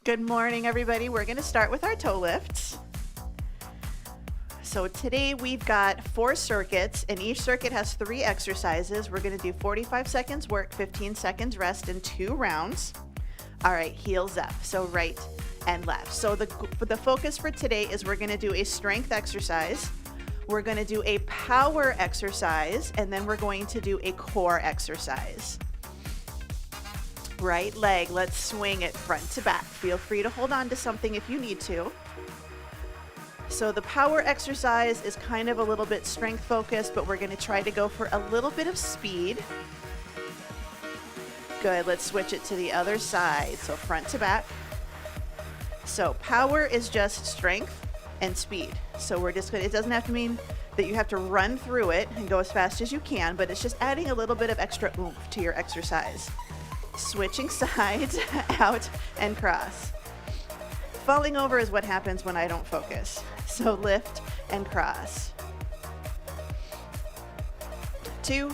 Good morning, everybody. We're going to start with our toe lifts. So today we've got 4 circuits, and each circuit has 3 exercises. We're going to do 45 seconds work, 15 seconds rest, and 2 rounds. All right, heels up, so right and left. So the focus for today is we're going to do a strength exercise. We're going to do a power exercise, and then we're going to do a core exercise. Right leg, let's swing it front to back. Feel free to hold on to something if you need to. So the power exercise is kind of a little bit strength focused, but we're going to try to go for a little bit of speed. Good, let's switch it to the other side. So front to back. So power is just strength and speed. So we're just going to, it doesn't have to mean that you have to run through it and go as fast as you can, but it's just adding a little bit of extra oomph to your exercise. Switching sides, out and cross. Falling over is what happens when I don't focus. So lift and cross. 2.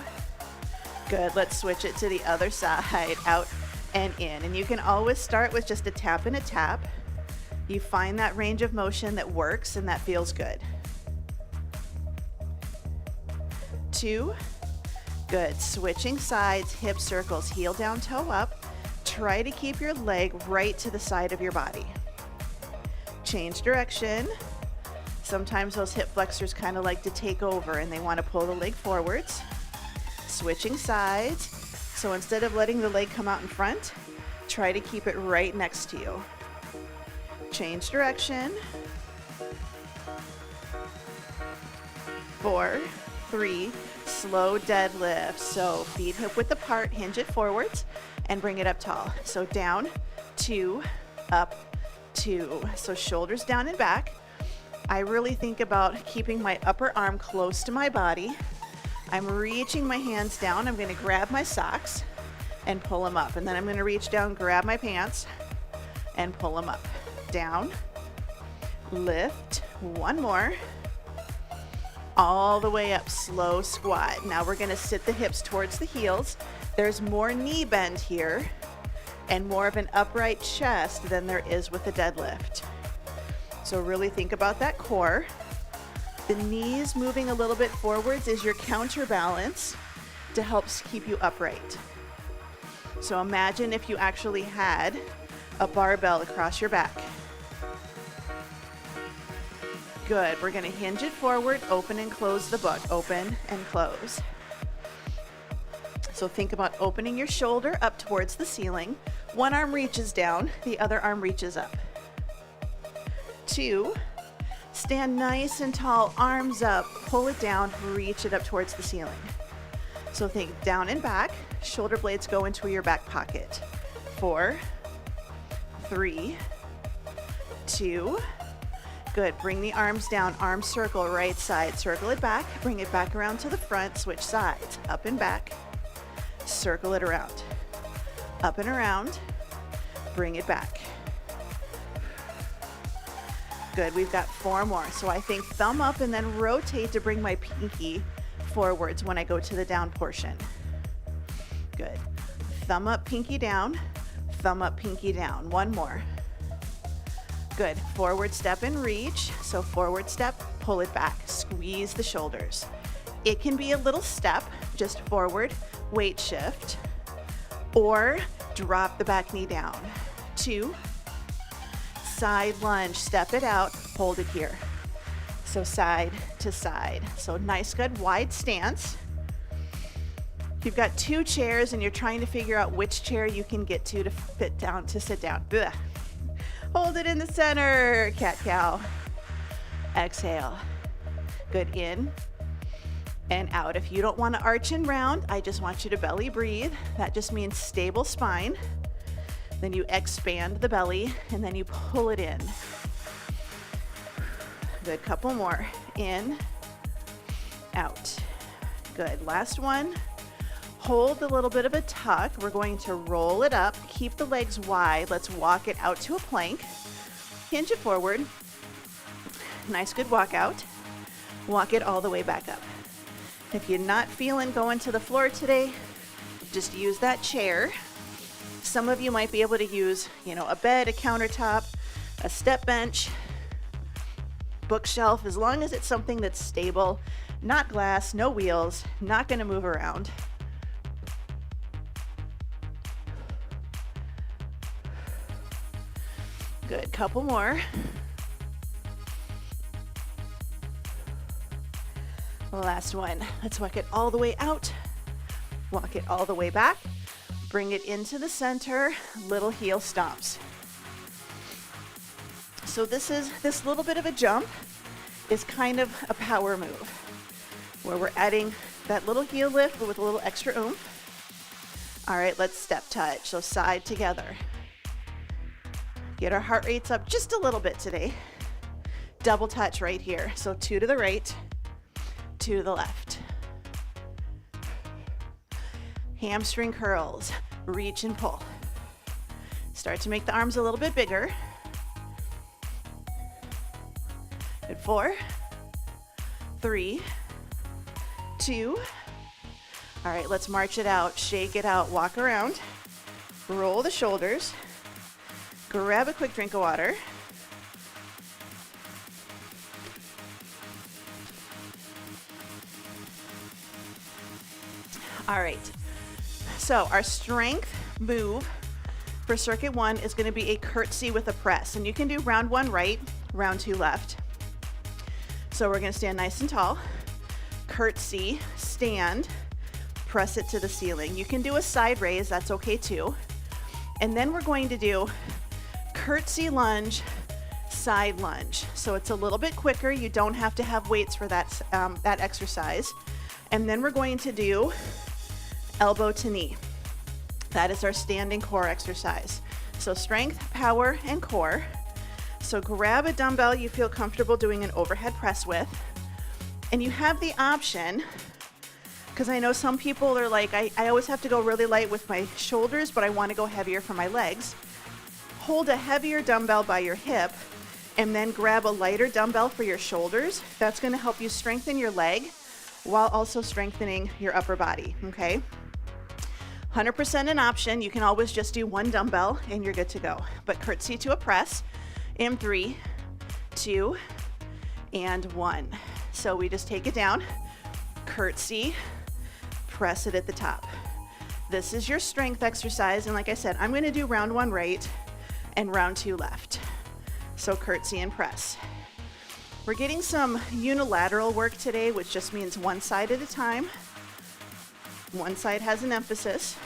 Good, let's switch it to the other side, out and in. And you can always start with just a tap and a tap. You find that range of motion that works and that feels good. 2. Good, switching sides, hip circles, heel down, toe up. Try to keep your leg right to the side of your body. Change direction. Sometimes those hip flexors kind of like to take over and they want to pull the leg forwards. Switching sides. So instead of letting the leg come out in front, try to keep it right next to you. Change direction. 4, 3, slow deadlift. So feet hip width apart, hinge it forwards and bring it up tall. So down, 2, up, 2. So shoulders down and back. I really think about keeping my upper arm close to my body. I'm reaching my hands down. I'm going to grab my socks and pull them up. And then I'm going to reach down, grab my pants and pull them up. Down, lift, 1 more. All the way up, slow squat. Now we're going to sit the hips towards the heels. There's more knee bend here and more of an upright chest than there is with the deadlift. So really think about that core. The knees moving a little bit forwards is your counterbalance to help keep you upright. So imagine if you actually had a barbell across your back. Good, we're going to hinge it forward, open and close the book, open and close. So think about opening your shoulder up towards the ceiling. One arm reaches down, the other arm reaches up. 2, stand nice and tall, arms up, pull it down, reach it up towards the ceiling. So think down and back, shoulder blades go into your back pocket. 4, 3, 2, good, bring the arms down, arm circle, right side, circle it back, bring it back around to the front, switch sides, up and back, circle it around, up and around, bring it back. Good, we've got 4 more. So I think thumb up and then rotate to bring my pinky forwards when I go to the down portion. Good, thumb up, pinky down, thumb up, pinky down. 1 more. Good, forward step and reach. So forward step, pull it back, squeeze the shoulders. It can be a little step, just forward, weight shift, or drop the back knee down. 2, side lunge, step it out, hold it here. So side to side. So nice, good, wide stance. You've got 2 chairs and you're trying to figure out which chair you can get to fit down, to sit down. Ugh. Hold it in the center, cat-cow. Exhale. Good, in and out. If you don't want to arch and round, I just want you to belly breathe. That just means stable spine. Then you expand the belly and then you pull it in. Good, couple more. In, out. Good, last one. Hold a little bit of a tuck. We're going to roll it up. Keep the legs wide. Let's walk it out to a plank. Hinge it forward. Nice, good walkout. Walk it all the way back up. If you're not feeling going to the floor today, just use that chair. Some of you might be able to use, a bed, a countertop, a step bench, bookshelf, as long as it's something that's stable, not glass, no wheels, not going to move around. Good, couple more. Last one. Let's walk it all the way out. Walk it all the way back. Bring it into the center, little heel stomps. So this little bit of a jump is kind of a power move where we're adding that little heel lift with a little extra oomph. All right, let's step touch. So side together. Get our heart rates up just a little bit today. Double touch right here. So 2 to the right, 2 to the left. Hamstring curls, reach and pull. Start to make the arms a little bit bigger. Good, 4, 3, 2. All right, let's march it out, shake it out, walk around, roll the shoulders, grab a quick drink of water. All right. So our strength move for circuit 1 is going to be a curtsy with a press. And you can do round 1 right, round 2 left. So we're going to stand nice and tall. Curtsy, stand, press it to the ceiling. You can do a side raise, that's okay too. And then we're going to do curtsy lunge, side lunge. So it's a little bit quicker. You don't have to have weights for that exercise. And then we're going to do elbow to knee. That is our standing core exercise. So strength, power, and core. So grab a dumbbell you feel comfortable doing an overhead press with. And you have the option, because I know some people are like, I always have to go really light with my shoulders, but I want to go heavier for my legs. Hold a heavier dumbbell by your hip and then grab a lighter dumbbell for your shoulders. That's going to help you strengthen your leg while also strengthening your upper body, okay? 100% an option. You can always just do 1 dumbbell and you're good to go. But curtsy to a press in 3, 2, and 1. So we just take it down, curtsy, press it at the top. This is your strength exercise. And like I said, I'm going to do round 1 right and round 2 left. So curtsy and press. We're getting some unilateral work today, which just means one side at a time. One side has an emphasis.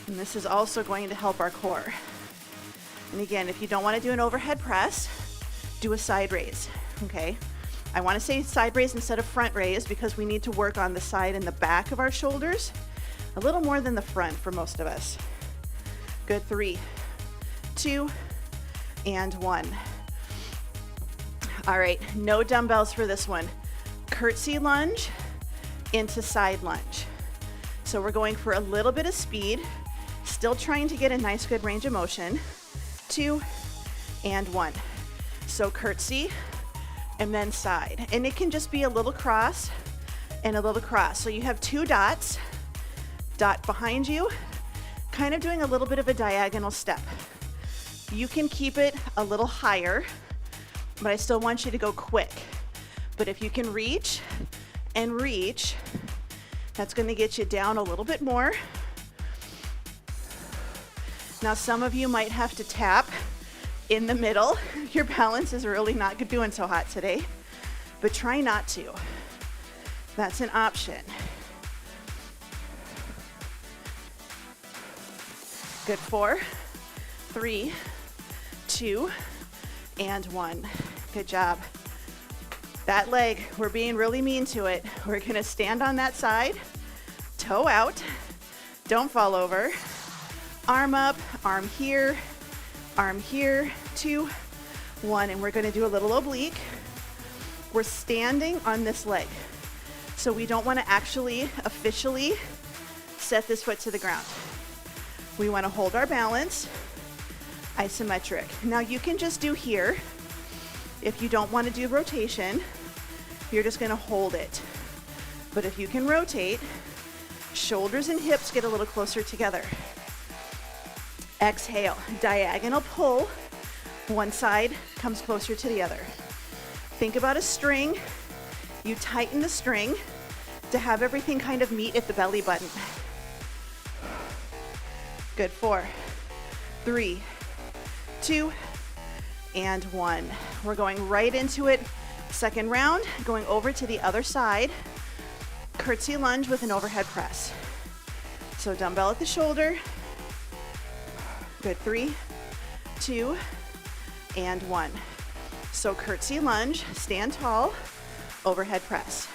And this is also going to help our core. And again, if you don't want to do an overhead press, do a side raise, okay? I want to say side raise instead of front raise because we need to work on the side and the back of our shoulders a little more than the front for most of us. Good, 3, 2, and 1. All right, no dumbbells for this one. Curtsy lunge into side lunge. So we're going for a little bit of speed, still trying to get a nice good range of motion. 2 and 1. So curtsy and then side. And it can just be a little cross and a little cross. So you have 2 dots, dot behind you, kind of doing a little bit of a diagonal step. You can keep it a little higher, but I still want you to go quick. But if you can reach and reach, that's going to get you down a little bit more. Now, some of you might have to tap in the middle. Your balance is really not doing so hot today, but try not to. That's an option. Good, 4, 3, 2, and 1. Good job. That leg, we're being really mean to it. We're gonna stand on that side, toe out, don't fall over, arm up, arm here, 2, 1, and we're gonna do a little oblique. We're standing on this leg. So we don't wanna actually officially set this foot to the ground. We wanna hold our balance, isometric. Now you can just do here. If you don't want to do rotation, you're just going to hold it. But if you can rotate, Shoulders and hips get a little closer together. Exhale, diagonal pull. One side comes closer to the other. Think about a string. You tighten the string to have everything kind of meet at the belly button. Good. 4, 3, 2, and 1. We're going right into it. Second round, going over to the other side. Curtsy lunge with an overhead press. So dumbbell at the shoulder. Good. 3, 2, and 1. So curtsy lunge, stand tall, overhead press.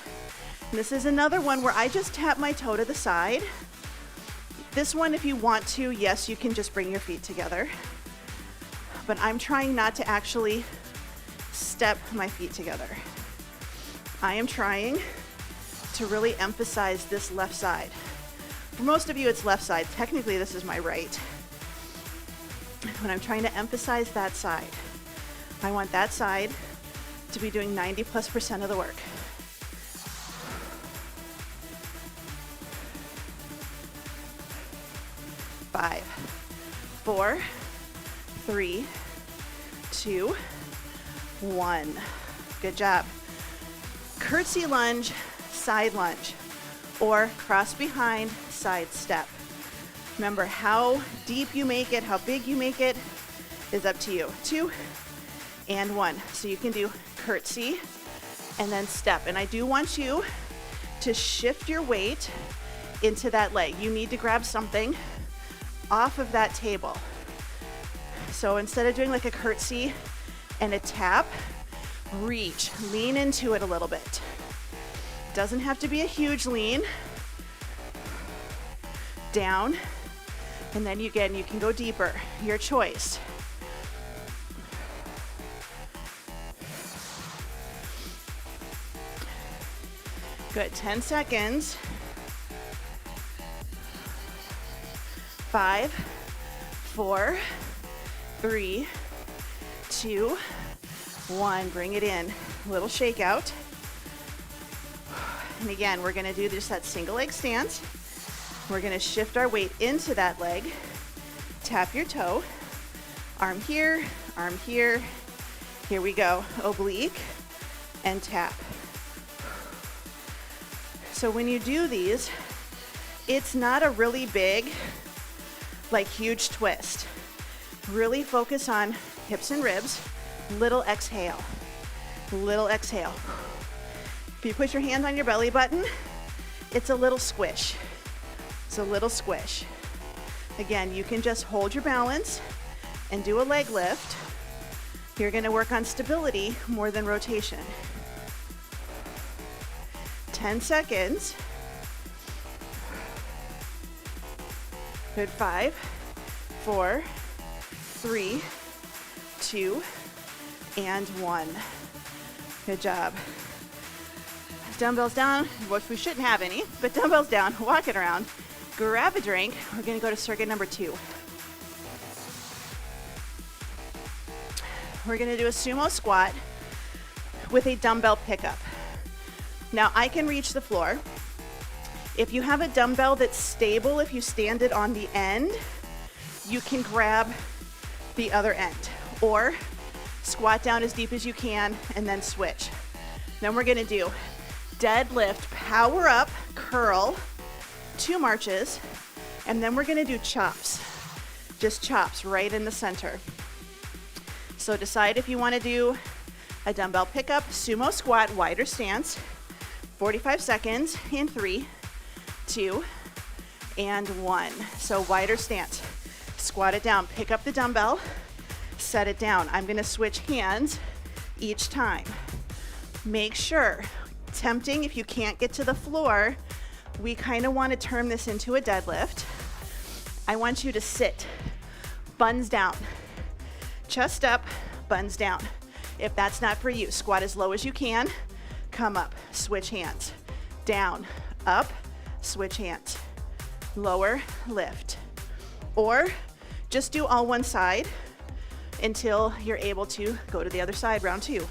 And this is another one where I just tap my toe to the side. This one, if you want to, yes, you can just bring your feet together. But I'm trying not to actually step my feet together. I am trying to really emphasize this left side. For most of you, it's left side. Technically, this is my right. But I'm trying to emphasize that side. I want that side to be doing 90+% of the work. Five, 4, 3, 2, 1. Good job. Curtsy lunge, side lunge, or cross behind, side step. Remember, how deep you make it, how big you make it is up to you. 2 and 1. So you can do curtsy and then step. And I do want you to shift your weight into that leg. You need to grab something off of that table. So instead of doing like a curtsy and a tap, reach, lean into it a little bit. Doesn't have to be a huge lean. Down, and then again, you can go deeper, your choice. Good, 10 seconds. 5, 4, 3, 2, 1. Bring it in. Little shakeout. And again, we're gonna do just that single leg stance. We're gonna shift our weight into that leg. Tap your toe. Arm here, arm here. Here we go. Oblique and tap. So when you do these, it's not a really big, like huge twist. Really focus on hips and ribs. Little exhale. Little exhale. If you put your hand on your belly button, it's a little squish. It's a little squish. Again, you can just hold your balance and do a leg lift. You're gonna work on stability more than rotation. 10 seconds. Good. 5, 4, 3, 2, and 1. Good job. Dumbbells down, which we shouldn't have any, but dumbbells down, walk it around. Grab a drink. We're gonna go to circuit number 2. We're gonna do a sumo squat with a dumbbell pickup. Now I can reach the floor. If you have a dumbbell that's stable, if you stand it on the end, you can grab the other end, or squat down as deep as you can and then switch. Then we're gonna do deadlift, power up, curl, 2 marches, and then we're gonna do chops. Just chops right in the center. So decide if you wanna do a dumbbell pickup, sumo squat, wider stance, 45 seconds in 3, 2, and 1. So wider stance, squat it down, pick up the dumbbell, set it down. I'm gonna switch hands each time. Make sure, tempting if you can't get to the floor, we kind of want to turn this into a deadlift. I want you to sit, buns down, chest up, buns down. If that's not for you, squat as low as you can, come up, switch hands, down, up, switch hands, lower, lift. Or just do all one side until you're able to go to the other side, round 2.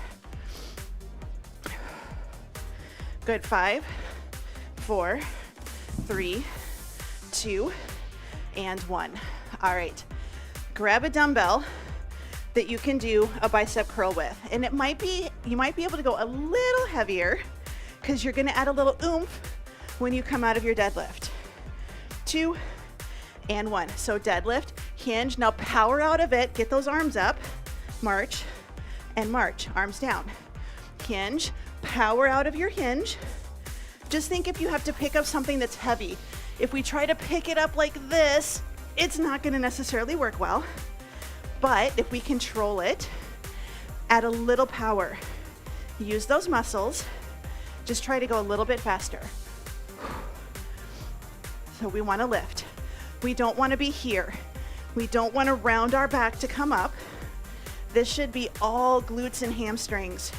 Good. 5, 4, 3, 2, and 1. All right, grab a dumbbell that you can do a bicep curl with. And you might be able to go a little heavier because you're gonna add a little oomph when you come out of your deadlift. 2 and 1. So deadlift, hinge, now power out of it, get those arms up, march and march, arms down. Hinge, power out of your hinge. Just think if you have to pick up something that's heavy. If we try to pick it up like this, it's not gonna necessarily work well. But if we control it, add a little power. Use those muscles. Just try to go a little bit faster. So we wanna lift. We don't wanna be here. We don't wanna round our back to come up. This should be all glutes and hamstrings.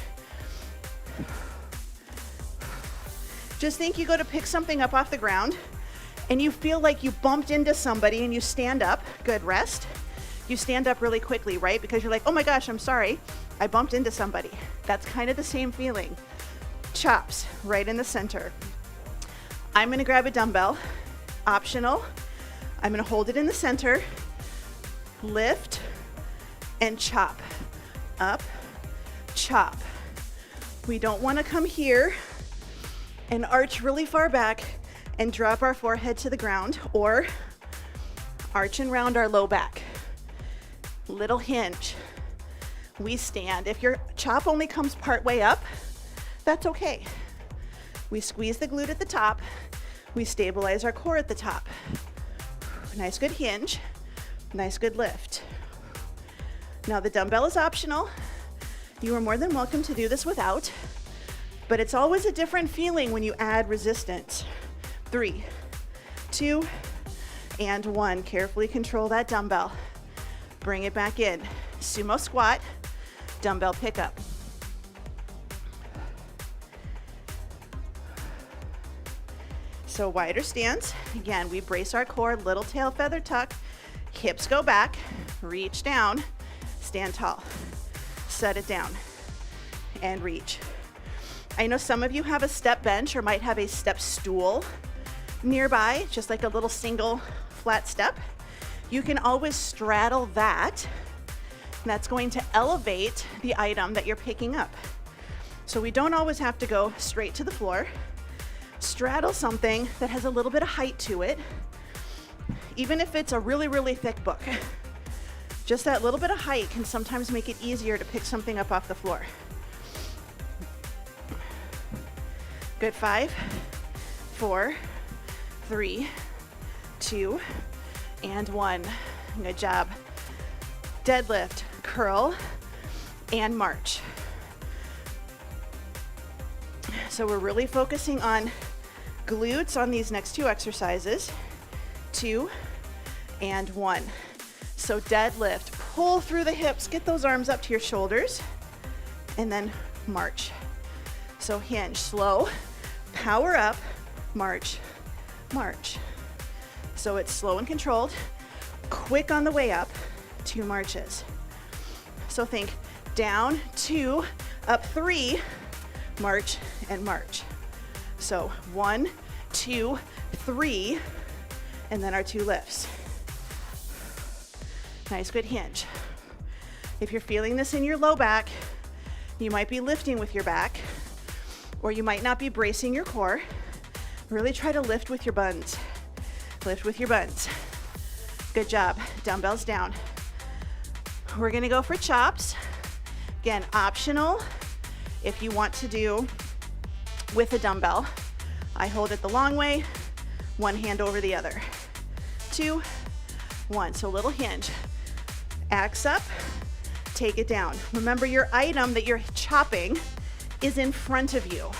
Just think you go to pick something up off the ground and you feel like you bumped into somebody and you stand up. Good, rest. You stand up really quickly, right? Because you're like, oh my gosh, I'm sorry, I bumped into somebody. That's kind of the same feeling. Chops, right in the center. I'm gonna grab a dumbbell, optional. I'm gonna hold it in the center, lift, and chop. Up, chop. We don't wanna come here and arch really far back and drop our forehead to the ground, or arch and round our low back. Little hinge. We stand. If your chop only comes part way up, that's okay. We squeeze the glute at the top. We stabilize our core at the top. Nice good hinge. Nice good lift. Now the dumbbell is optional. You are more than welcome to do this without, but it's always a different feeling when you add resistance. 3, 2, and 1. Carefully control that dumbbell. Bring it back in. Sumo squat, dumbbell pickup. So wider stance. Again, we brace our core, little tail feather tuck, hips go back, reach down, stand tall, set it down, and reach. I know some of you have a step bench or might have a step stool nearby, just like a little single flat step. You can always straddle that. That's going to elevate the item that you're picking up. So we don't always have to go straight to the floor. Straddle something that has a little bit of height to it, even if it's a really, really thick book. Just that little bit of height can sometimes make it easier to pick something up off the floor. Good, 5, 4, 3, 2, and 1. Good job. Deadlift, curl, and march. So we're really focusing on glutes on these next 2 exercises. 2 and 1. So deadlift, pull through the hips, get those arms up to your shoulders, and then march. So hinge, slow, power up, march, march. So it's slow and controlled, quick on the way up, 2 marches. So think down, 2, up 3, march and march. So 1, 2, 3, and then our 2 lifts. Nice, good hinge. If you're feeling this in your low back, you might be lifting with your back, or you might not be bracing your core. Really try to lift with your buns. Lift with your buns. Good job. Dumbbells down. We're gonna go for chops. Again, optional if you want to do with a dumbbell. I hold it the long way, one hand over the other. 2, 1, so little hinge. Axe up, take it down. Remember, your item that you're chopping is in front of you.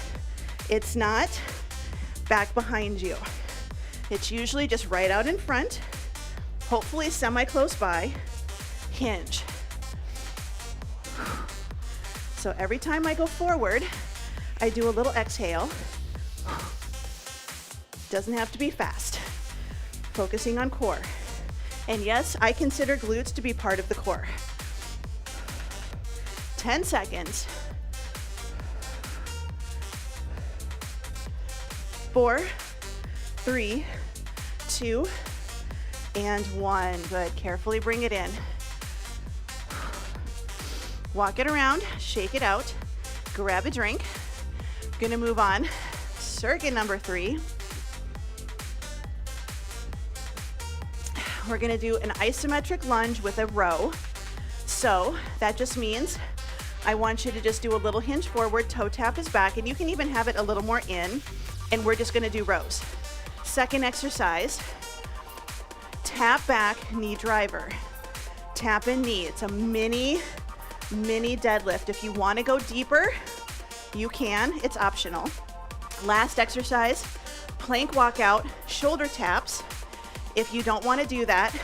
It's not back behind you. It's usually just right out in front, hopefully semi-close by. Hinge. So every time I go forward, I do a little exhale. Doesn't have to be fast. Focusing on core. And yes, I consider glutes to be part of the core. 10 seconds. 4, 3, 2, and 1. Good. Carefully bring it in. Walk it around, shake it out, grab a drink. Gonna move on. Circuit number 3. We're gonna do an isometric lunge with a row. So that just means I want you to just do a little hinge forward, toe tap is back, and you can even have it a little more in, and we're just gonna do rows. Second exercise, tap back, knee driver. Tap in knee. It's a mini deadlift. If you wanna go deeper, you can, it's optional. Last exercise, plank walkout, shoulder taps. If you don't wanna do that,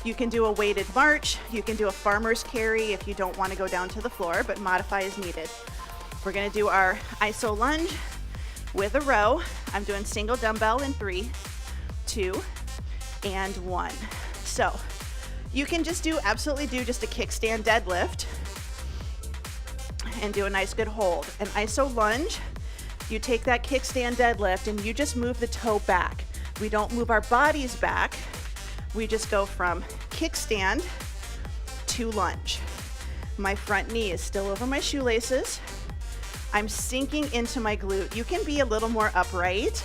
you can do a weighted march, you can do a farmer's carry if you don't wanna go down to the floor, but modify as needed. We're gonna do our iso lunge with a row. I'm doing single dumbbell in 3, 2, and 1. So you can just absolutely do just a kickstand deadlift and do a nice good hold. An iso lunge, you take that kickstand deadlift and you just move the toe back. We don't move our bodies back. We just go from kickstand to lunge. My front knee is still over my shoelaces. I'm sinking into my glute. You can be a little more upright.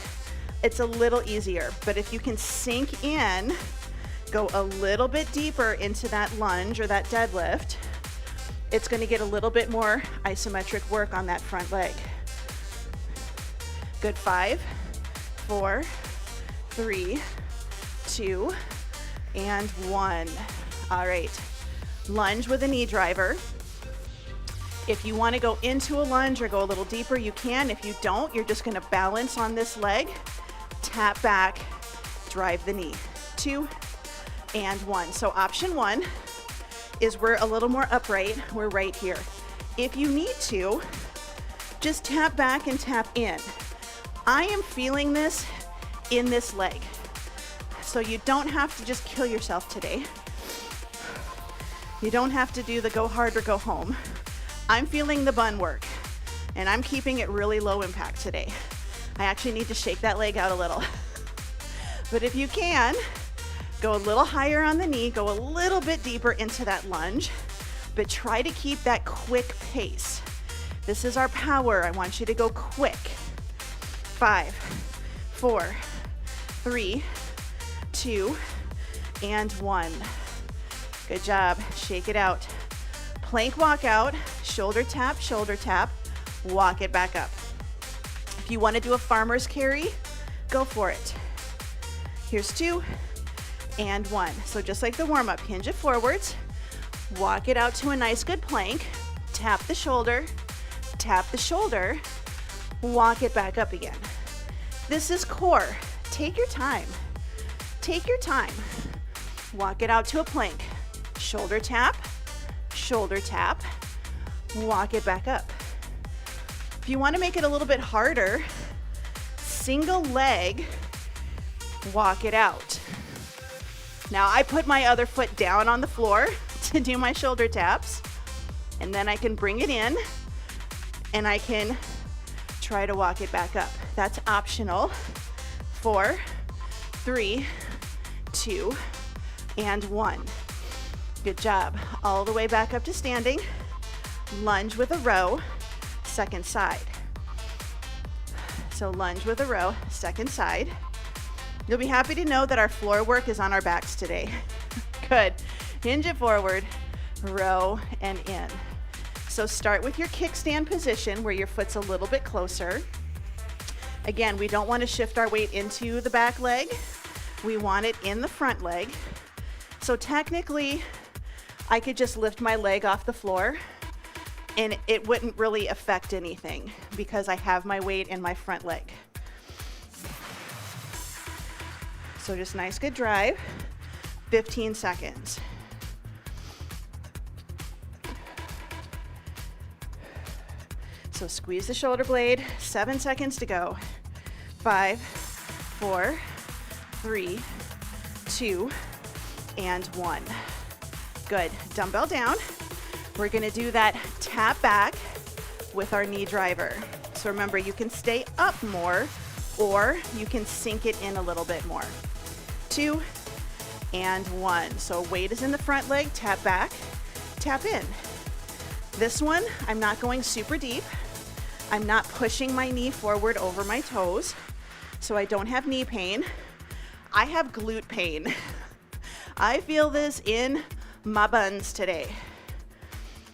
It's a little easier, but if you can sink in, go a little bit deeper into that lunge or that deadlift, it's gonna get a little bit more isometric work on that front leg. Good. 5, 4, 3, 2, and 1. All right, lunge with a knee driver. If you wanna go into a lunge or go a little deeper, you can. If you don't, you're just gonna balance on this leg, tap back, drive the knee. 2, and 1. So option 1 is we're a little more upright. We're right here. If you need to, just tap back and tap in. I am feeling this in this leg. So you don't have to just kill yourself today. You don't have to do the go hard or go home. I'm feeling the bun work, and I'm keeping it really low impact today. I actually need to shake that leg out a little. But if you can, go a little higher on the knee, go a little bit deeper into that lunge, but try to keep that quick pace. This is our power. I want you to go quick. 5, 4, 3, 2, and 1. Good job. Shake it out. Plank walkout, shoulder tap, walk it back up. If you want to do a farmer's carry, go for it. Here's 2 and 1. So just like the warm-up, hinge it forwards, walk it out to a nice good plank, tap the shoulder, walk it back up again. This is core. Take your time. Take your time. Walk it out to a plank, shoulder tap, walk it back up. If you want to make it a little bit harder, single leg, walk it out. Now I put my other foot down on the floor to do my shoulder taps, and then I can bring it in and I can try to walk it back up. That's optional. 4, 3, 2, and 1. Good job. All the way back up to standing. Lunge with a row, second side. So lunge with a row, second side. You'll be happy to know that our floor work is on our backs today. Good. Hinge it forward, row, and in. So start with your kickstand position where your foot's a little bit closer. Again, we don't want to shift our weight into the back leg. We want it in the front leg. So technically, I could just lift my leg off the floor and it wouldn't really affect anything because I have my weight in my front leg. So just nice, good drive, 15 seconds. So squeeze the shoulder blade, 7 seconds to go. 5, 4, 3, 2, and 1. Good, dumbbell down. We're gonna do that tap back with our knee driver. So remember, you can stay up more or you can sink it in a little bit more. 2, and 1. So weight is in the front leg, tap back, tap in. This one, I'm not going super deep. I'm not pushing my knee forward over my toes, so I don't have knee pain. I have glute pain. I feel this in my buns today.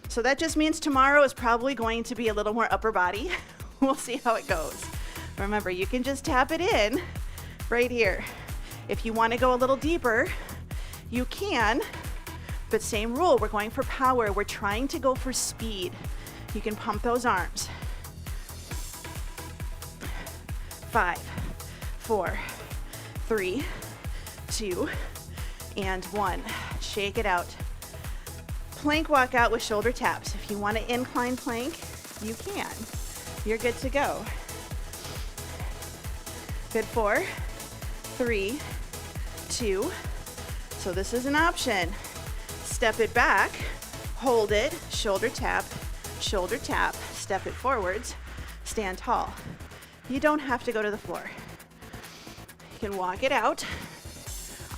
So that just means tomorrow is probably going to be a little more upper body. We'll see how it goes. Remember, you can just tap it in right here. If you want to go a little deeper, you can, but same rule, we're going for power. We're trying to go for speed. You can pump those arms. 5, 4, 3, 2, and 1. Shake it out. Plank walkout with shoulder taps. If you want to incline plank, you can. You're good to go. Good. 4, 3, 2. So this is an option. Step it back, hold it, shoulder tap, step it forwards, stand tall. You don't have to go to the floor. You can walk it out.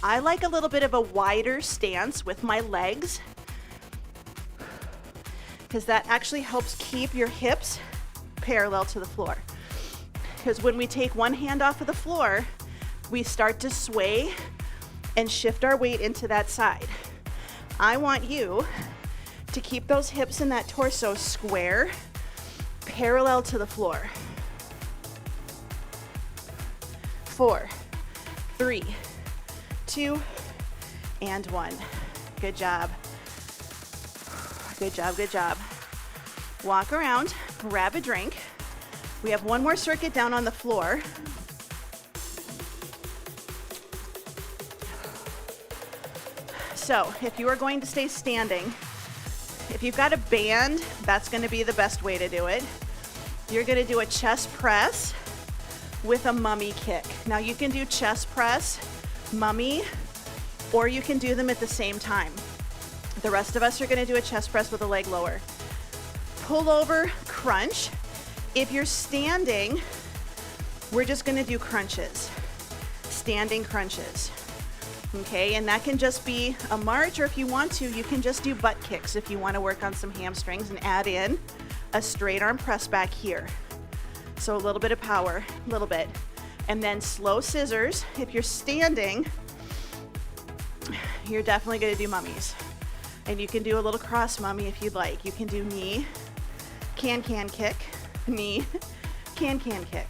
I like a little bit of a wider stance with my legs because that actually helps keep your hips parallel to the floor. Because when we take one hand off of the floor, we start to sway and shift our weight into that side. I want you to keep those hips and that torso square, parallel to the floor. 4, 3, 2, and 1. Good job. Good job, good job. Walk around, grab a drink. We have one more circuit down on the floor. So if you are going to stay standing, if you've got a band, that's going to be the best way to do it. You're going to do a chest press with a mummy kick. Now you can do chest press, mummy, or you can do them at the same time. The rest of us are going to do a chest press with a leg lower. Pullover crunch. If you're standing, we're just going to do crunches, standing crunches. Okay, and that can just be a march, or if you want to, you can just do butt kicks if you want to work on some hamstrings and add in a straight arm press back here. So a little bit of power, a little bit. And then slow scissors. If you're standing, you're definitely going to do mummies. And you can do a little cross mummy if you'd like. You can do knee, can kick, knee, can kick.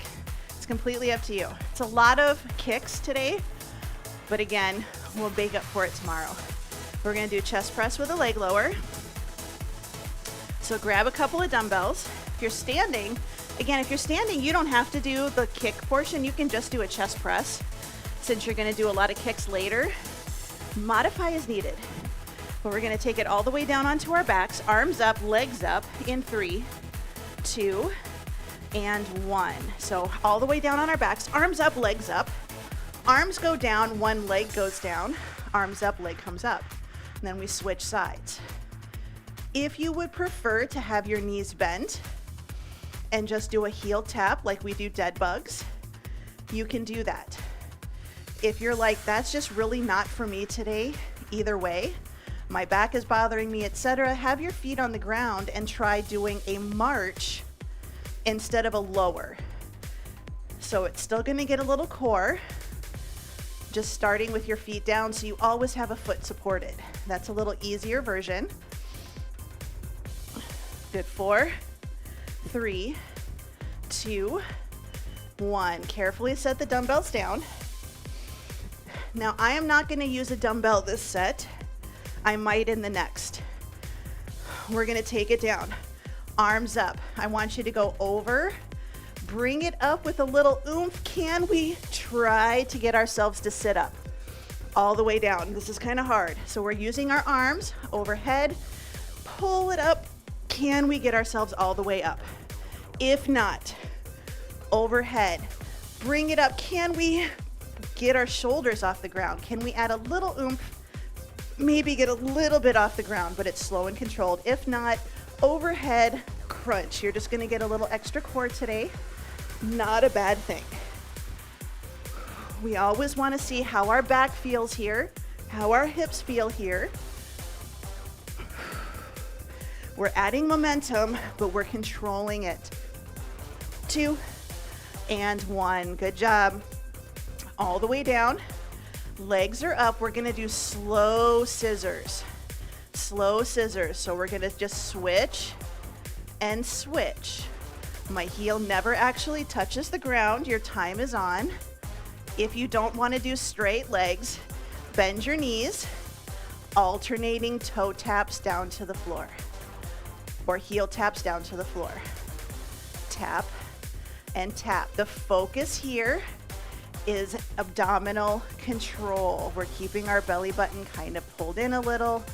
It's completely up to you. It's a lot of kicks today. But again, we'll bake up for it tomorrow. We're gonna do chest press with a leg lower. So grab a couple of dumbbells. If you're standing, again, if you're standing, you don't have to do the kick portion. You can just do a chest press. Since you're gonna do a lot of kicks later, modify as needed. But we're gonna take it all the way down onto our backs, arms up, legs up in 3, 2, and 1. So all the way down on our backs, arms up, legs up. Arms go down, one leg goes down, arms up, leg comes up. And then we switch sides. If you would prefer to have your knees bent and just do a heel tap like we do dead bugs, you can do that. If you're like, that's just really not for me today, either way, my back is bothering me, etc., have your feet on the ground and try doing a march instead of a lower. So it's still gonna get a little core, just starting with your feet down so you always have a foot supported. That's a little easier version. Good. 4, 3, 2, 1. Carefully set the dumbbells down. Now I am not going to use a dumbbell this set. I might in the next. We're going to take it down. Arms up. I want you to go over. Bring it up with a little oomph. Can we try to get ourselves to sit up all the way down? This is kind of hard. So we're using our arms overhead. Pull it up. Can we get ourselves all the way up? If not, overhead. Bring it up. Can we get our shoulders off the ground? Can we add a little oomph? Maybe get a little bit off the ground, but it's slow and controlled. If not, overhead crunch. You're just going to get a little extra core today. Not a bad thing. We always want to see how our back feels here, how our hips feel here. We're adding momentum, but we're controlling it. 2 and 1. Good job. All the way down. Legs are up. We're going to do slow scissors. Slow scissors. So we're going to just switch and switch. My heel never actually touches the ground. Your time is on. If you don't want to do straight legs, bend your knees, alternating toe taps down to the floor or heel taps down to the floor. Tap and tap. The focus here is abdominal control. We're keeping our belly button kind of pulled in a little,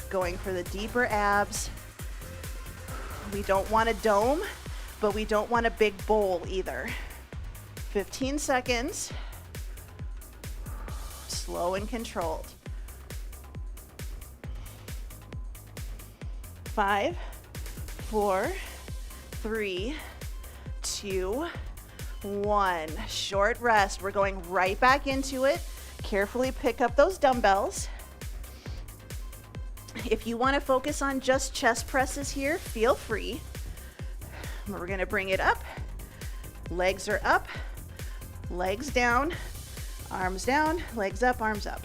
going for the deeper abs. We don't want a dome, but we don't want a big bowl either. 15 seconds. Slow and controlled. 5, 4, 3, 2, 1. Short rest. We're going right back into it. Carefully pick up those dumbbells. If you want to focus on just chest presses here, feel free. We're going to bring it up. Legs are up, legs down, arms down, legs up, arms up.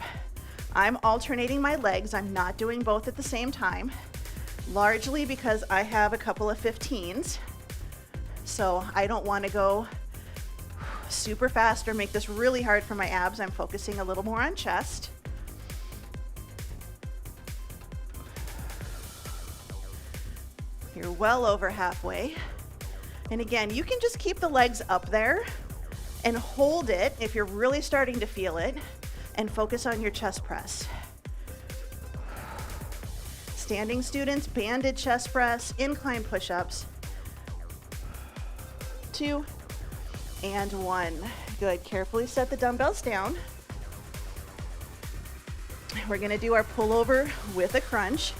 I'm alternating my legs. I'm not doing both at the same time, largely because I have a couple of 15s. So I don't want to go super fast or make this really hard for my abs. I'm focusing a little more on chest. You're well over halfway. And again, you can just keep the legs up there and hold it if you're really starting to feel it, and focus on your chest press. Standing students, banded chest press, incline push-ups. 2 and 1. Good. Carefully set the dumbbells down. We're going to do our pullover with a crunch.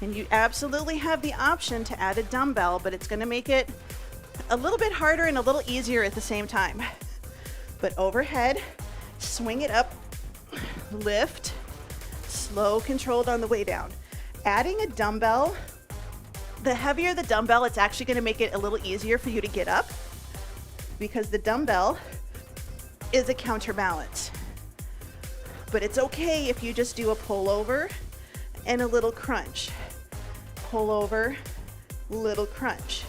And you absolutely have the option to add a dumbbell, but it's going to make it a little bit harder and a little easier at the same time. But overhead, swing it up, lift, slow, controlled on the way down. Adding a dumbbell, the heavier the dumbbell, it's actually going to make it a little easier for you to get up, because the dumbbell is a counterbalance. But it's okay if you just do a pullover and a little crunch. Pullover, little crunch.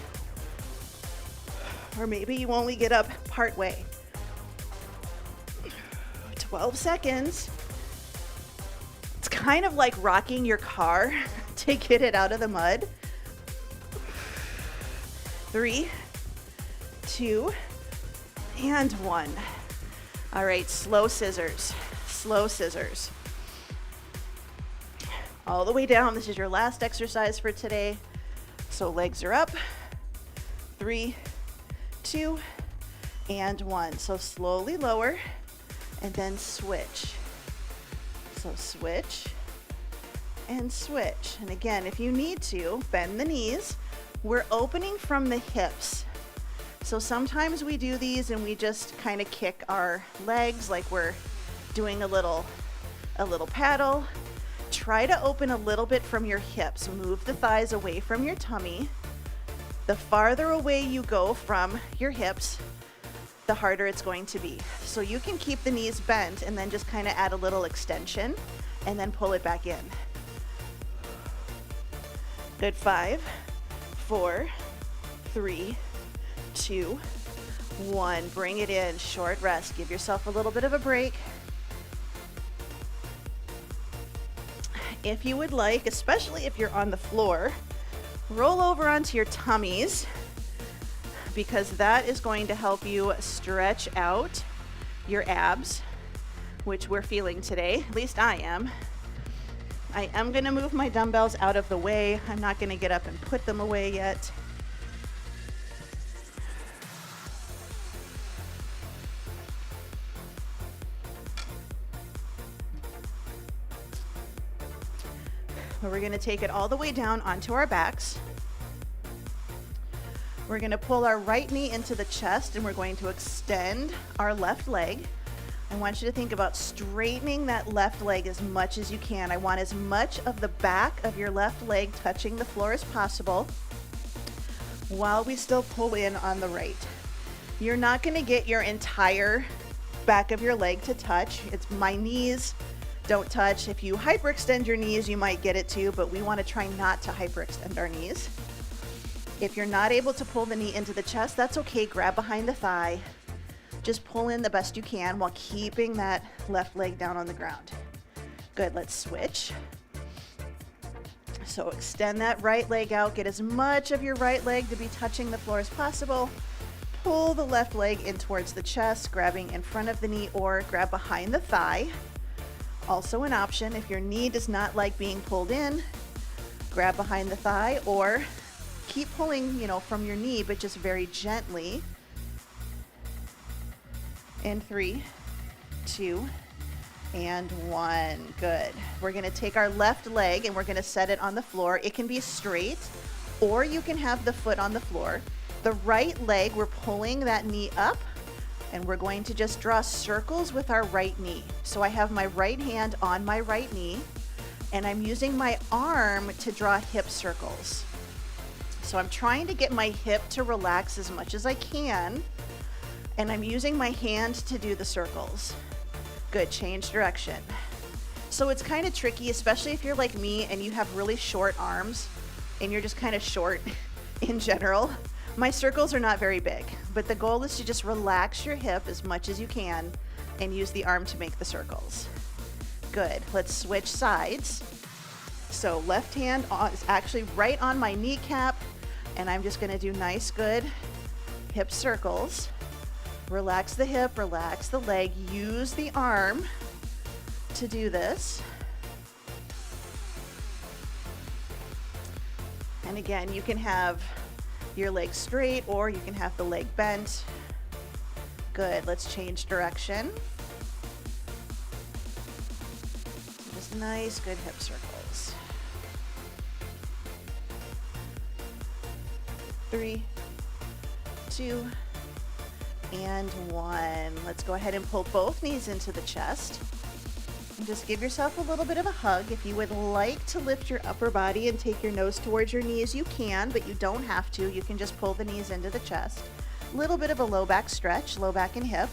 Or maybe you only get up part way. 12 seconds. It's kind of like rocking your car to get it out of the mud. 3, 2, and 1. All right, slow scissors, slow scissors. All the way down. This is your last exercise for today. So legs are up. 3, 2, and 1. So slowly lower and then switch. So switch and switch. And again, if you need to, bend the knees. We're opening from the hips. So sometimes we do these and we just kind of kick our legs like we're doing a little paddle. Try to open a little bit from your hips. Move the thighs away from your tummy. The farther away you go from your hips, the harder it's going to be. So you can keep the knees bent and then just kind of add a little extension and then pull it back in. Good. 5, 4, 3, 2, 1. Bring it in. Short rest. Give yourself a little bit of a break. If you would like, especially if you're on the floor, roll over onto your tummies, because that is going to help you stretch out your abs, which we're feeling today. At least I am. I am going to move my dumbbells out of the way. I'm not going to get up and put them away yet. We're going to take it all the way down onto our backs. We're going to pull our right knee into the chest and we're going to extend our left leg. I want you to think about straightening that left leg as much as you can. I want as much of the back of your left leg touching the floor as possible while we still pull in on the right. You're not going to get your entire back of your leg to touch. It's my knees don't touch. If you hyperextend your knees, you might get it too, but we want to try not to hyperextend our knees. If you're not able to pull the knee into the chest, that's okay. Grab behind the thigh. Just pull in the best you can while keeping that left leg down on the ground. Good, let's switch. So extend that right leg out. Get as much of your right leg to be touching the floor as possible. Pull the left leg in towards the chest, grabbing in front of the knee or grab behind the thigh. Also an option, if your knee does not like being pulled in, grab behind the thigh or keep pulling, from your knee, but just very gently. In 3, 2, and 1. Good. We're going to take our left leg and we're going to set it on the floor. It can be straight or you can have the foot on the floor. The right leg, we're pulling that knee up and we're going to just draw circles with our right knee. So I have my right hand on my right knee and I'm using my arm to draw hip circles. So I'm trying to get my hip to relax as much as I can. And I'm using my hand to do the circles. Good, change direction. So it's kind of tricky, especially if you're like me and you have really short arms and you're just kind of short in general. My circles are not very big, but the goal is to just relax your hip as much as you can and use the arm to make the circles. Good, let's switch sides. So left hand is actually right on my kneecap and I'm just gonna do nice, good hip circles. Relax the hip, relax the leg, use the arm to do this. And again, you can have your leg straight or you can have the leg bent. Good, let's change direction. Just nice, good hip circles. 3, 2, and 1. Let's go ahead and pull both knees into the chest. And just give yourself a little bit of a hug. If you would like to lift your upper body and take your nose towards your knees, you can, but you don't have to. You can just pull the knees into the chest. A little bit of a low back stretch, low back and hip.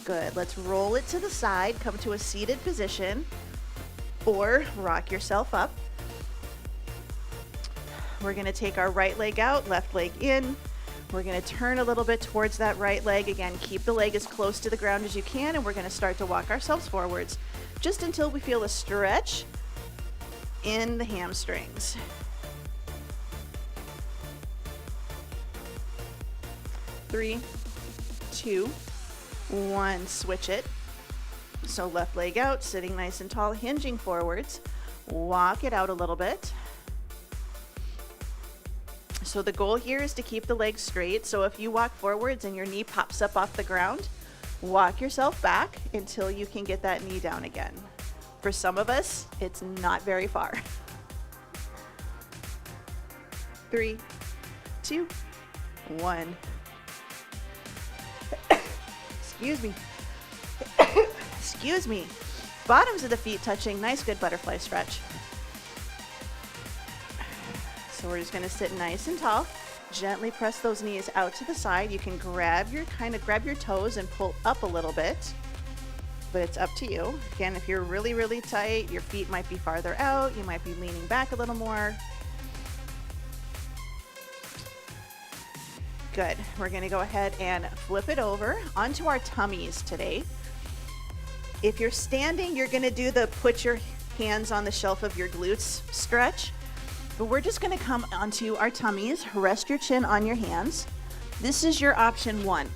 Good. Let's roll it to the side, come to a seated position, or rock yourself up. We're going to take our right leg out, left leg in. We're going to turn a little bit towards that right leg. Again, keep the leg as close to the ground as you can, and we're going to start to walk ourselves forwards just until we feel a stretch in the hamstrings. Three, 2, 1, switch it. So left leg out, sitting nice and tall, hinging forwards. Walk it out a little bit. So the goal here is to keep the legs straight. So if you walk forwards and your knee pops up off the ground, walk yourself back until you can get that knee down again. For some of us, it's not very far. 3, 2, 1. Excuse me. Excuse me. Bottoms of the feet touching. Nice, good butterfly stretch. So we're just going to sit nice and tall. Gently press those knees out to the side. You can grab your toes and pull up a little bit, but it's up to you. Again, if you're really, really tight, your feet might be farther out. You might be leaning back a little more. Good. We're going to go ahead and flip it over onto our tummies today. If you're standing, you're going to do the put your hands on the shelf of your glutes stretch. But we're just going to come onto our tummies. Rest your chin on your hands. This is your option 1.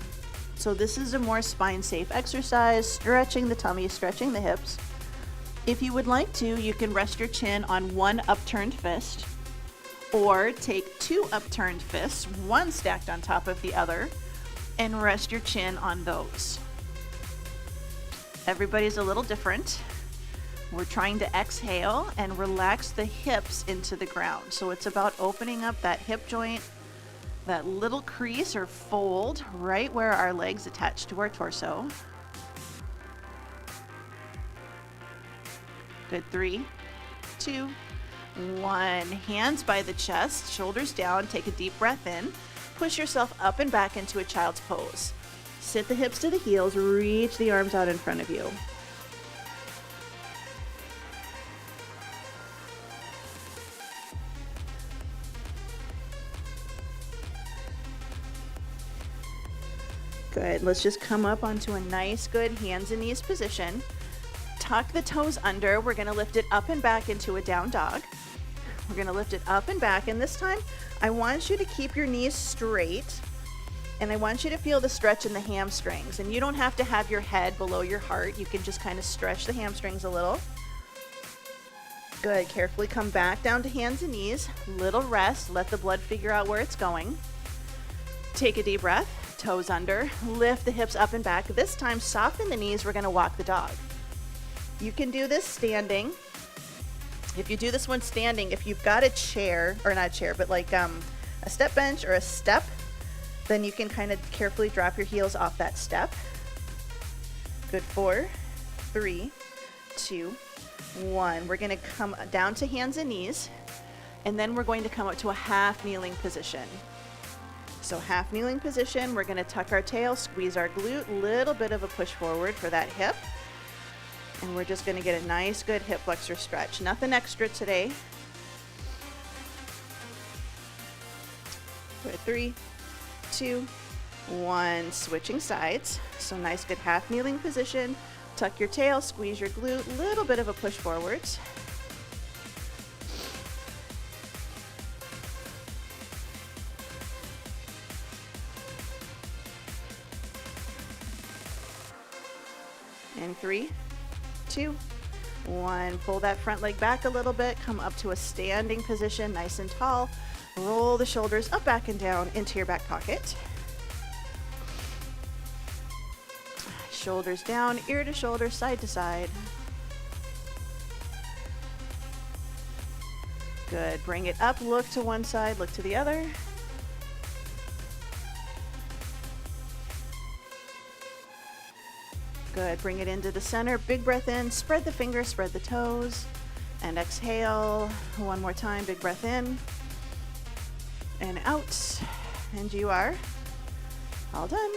So this is a more spine safe exercise, stretching the tummy, stretching the hips. If you would like to, you can rest your chin on one upturned fist or take 2 upturned fists, one stacked on top of the other, and rest your chin on those. Everybody's a little different. We're trying to exhale and relax the hips into the ground. So it's about opening up that hip joint, that little crease or fold right where our legs attach to our torso. Good, 3, 2, 1. Hands by the chest, shoulders down, take a deep breath in. Push yourself up and back into a child's pose. Sit the hips to the heels, reach the arms out in front of you. Good, let's just come up onto a nice, good hands and knees position. Tuck the toes under. We're gonna lift it up and back into a down dog. We're gonna lift it up and back, and this time, I want you to keep your knees straight, and I want you to feel the stretch in the hamstrings, and you don't have to have your head below your heart. You can just kind of stretch the hamstrings a little. Good, carefully come back down to hands and knees. Little rest, let the blood figure out where it's going. Take a deep breath. Toes under, lift the hips up and back. This time, soften the knees. We're gonna walk the dog. You can do this standing. If you do this one standing, if you've got a chair, or not a chair, but like a step bench or a step, then you can kind of carefully drop your heels off that step. Good, 4, 3, 2, 1. We're gonna come down to hands and knees, and then we're going to come up to a half kneeling position. So half kneeling position, we're gonna tuck our tail, squeeze our glute, little bit of a push forward for that hip. And we're just gonna get a nice, good hip flexor stretch. Nothing extra today. Good, 3, 2, 1, switching sides. So nice, good half kneeling position. Tuck your tail, squeeze your glute, little bit of a push forwards. And 3, 2, 1. Pull that front leg back a little bit. Come up to a standing position, nice and tall. Roll the shoulders up, back, and down into your back pocket. Shoulders down, ear to shoulder, side to side. Good. Bring it up, look to one side, look to the other. Good, bring it into the center, big breath in, spread the fingers, spread the toes, and exhale. One more time, big breath in, and out, and you are all done.